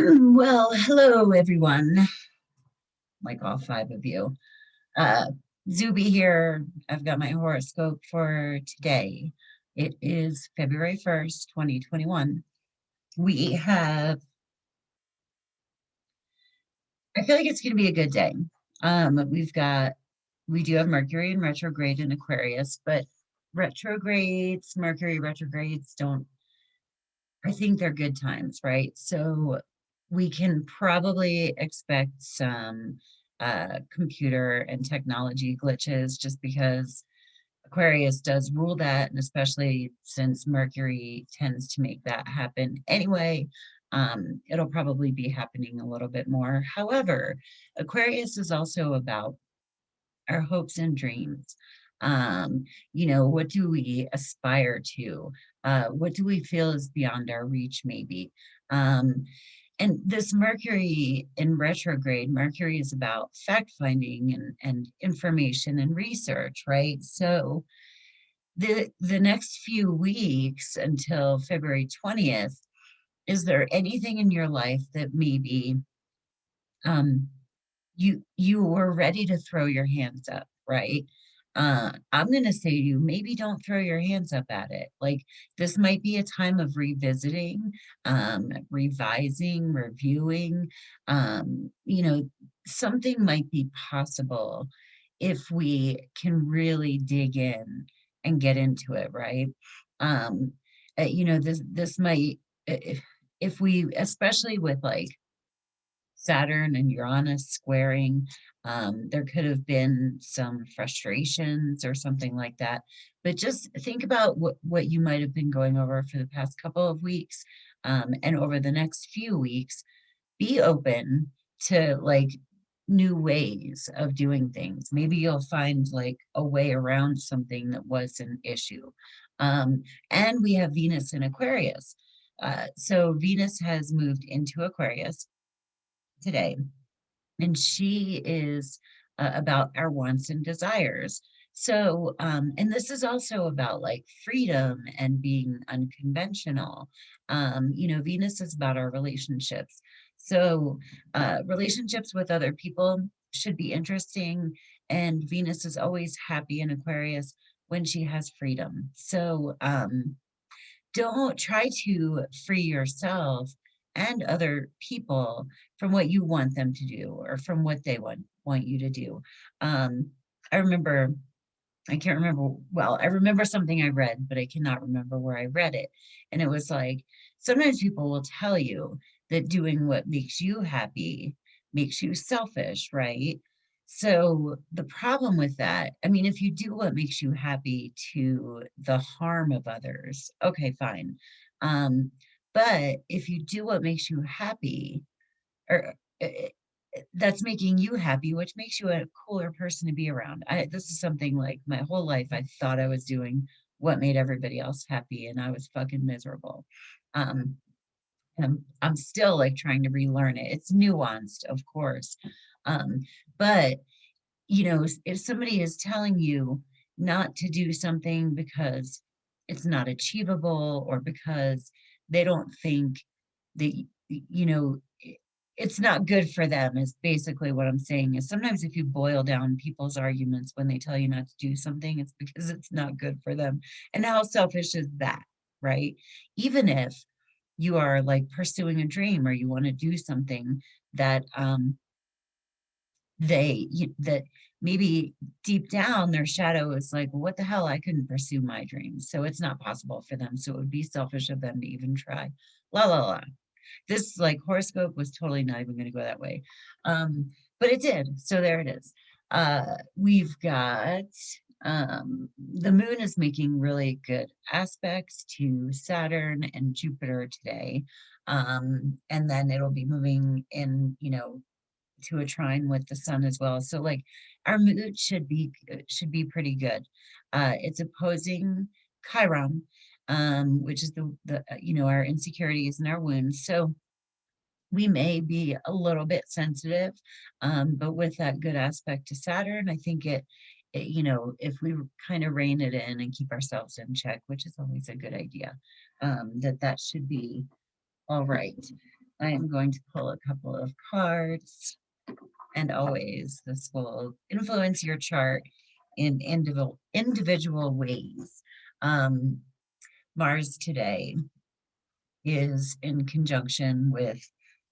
Well, hello everyone, like all five of you. Uh, Zube here. I've got my horoscope for today. It is February 1st, 2021. We have, I feel like it's going to be a good day. We do have Mercury in retrograde in Aquarius, but Mercury retrogrades don't, I think they're good times, right? So we can probably expect some computer and technology glitches just because Aquarius does rule that, and especially since Mercury tends to make that happen anyway, it'll probably be happening a little bit more. However, Aquarius is also about our hopes and dreams. Um, what do we aspire to? What do we feel is beyond our reach, maybe? Um, and this Mercury in retrograde, Mercury is about fact finding and information and research, right? So the next few weeks until February 20th, is there anything in your life that maybe um, you were ready to throw your hands up, right? I'm going to say to you, maybe don't throw your hands up at it. Like this might be a time of revisiting, revising, reviewing. Something might be possible if we can really dig in and get into it, right? Um, this might, if we, especially with like Saturn and Uranus squaring. There could have been some frustrations or something like that. But just think about what you might have been going over for the past couple of weeks, and over the next few weeks. Be open to like new ways of doing things. Maybe you'll find like a way around something that was an issue. And we have Venus in Aquarius. So Venus has moved into Aquarius today, and she is about our wants and desires. So, and this is also about like freedom and being unconventional. Venus is about our relationships. So, relationships with other people should be interesting. And Venus is always happy in Aquarius when she has freedom. So, don't try to free yourself and other people from what you want them to do or from what they want you to do. Um, I remember, I can't remember, well, I remember something I read, but I cannot remember where I read it. And it was like, sometimes people will tell you that doing what makes you happy makes you selfish, right? So the problem with that, I mean, if you do what makes you happy to the harm of others, okay, fine. Um, but if you do what makes you happy, or that's making you happy, which makes you a cooler person to be around. This is something like my whole life I thought I was doing what made everybody else happy, and I was fucking miserable. Um, I'm still like trying to relearn it. It's nuanced, of course. Um, but if somebody is telling you not to do something because it's not achievable or because they don't think that, it's not good for them, is basically what I'm saying. Is sometimes if you boil down people's arguments when they tell you not to do something, it's because it's not good for them. And how selfish is that, right? Even if you are like pursuing a dream or you want to do something that that maybe deep down their shadow is like, well, what the hell, I couldn't pursue my dreams, so it's not possible for them, so it would be selfish of them to even try. La la la. This like horoscope was totally not even going to go that way, but it did, so there it is. We've got the moon is making really good aspects to Saturn and Jupiter today, and then it'll be moving in, to a trine with the sun as well. So like our mood should be pretty good. It's opposing Chiron, which is the our insecurities and our wounds. So we may be a little bit sensitive, but with that good aspect to Saturn, I think if we kind of rein it in and keep ourselves in check, which is always a good idea, that should be all right. I am going to pull a couple of cards, and always this will influence your chart in individual ways. Um, Mars today is in conjunction with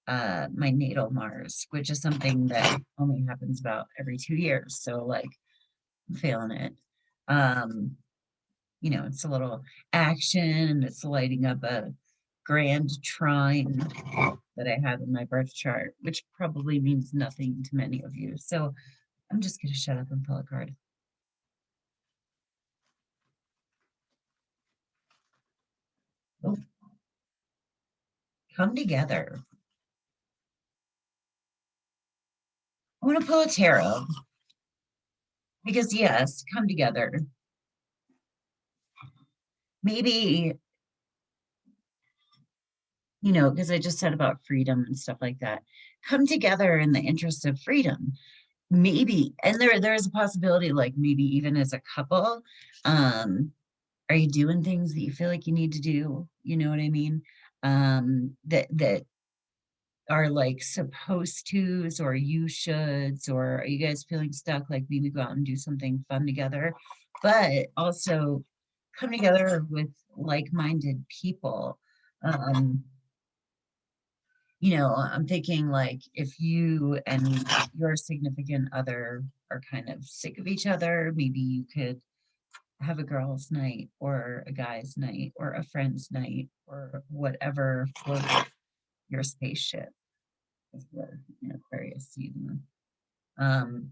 my natal Mars, which is something that only happens about every 2 years. So like I'm feeling it. Um, it's a little action, it's lighting up a grand trine that I have in my birth chart, which probably means nothing to many of you. So I'm just going to shut up and pull a card. Oh, come together. I want to pull a tarot because, yes, come together. Maybe, because I just said about freedom and stuff like that. Come together in the interest of freedom. Maybe, and there's a possibility, like maybe even as a couple, are you doing things that you feel like you need to do? You know what I mean? That are like supposed to's or you shoulds, or are you guys feeling stuck, like maybe go out and do something fun together, but also come together with like-minded people. um I'm thinking like if you and your significant other are kind of sick of each other, maybe you could have a girls' night or a guys' night or a friend's night or whatever floats your spaceship. Is the Aquarius season. Um,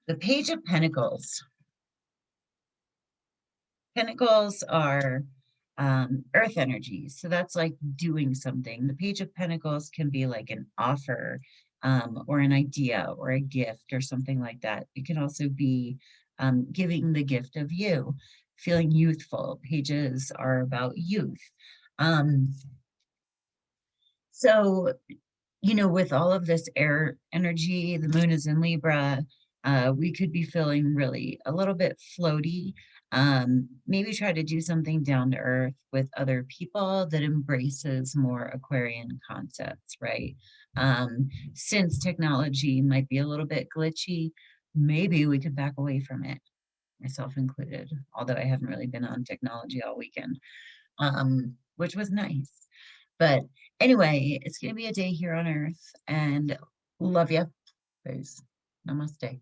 the Page of Pentacles. Pentacles are earth energy. So that's like doing something. The Page of Pentacles can be like an offer, or an idea or a gift or something like that. It can also be giving the gift of you, feeling youthful. Pages are about youth. Um, so with all of this air energy, the moon is in Libra, we could be feeling really a little bit floaty. Maybe try to do something down to earth with other people that embraces more Aquarian concepts, right? Since technology might be a little bit glitchy, maybe we could back away from it, myself included, although I haven't really been on technology all weekend, which was nice. But anyway, it's going to be a day here on Earth, and love you. Peace. Namaste.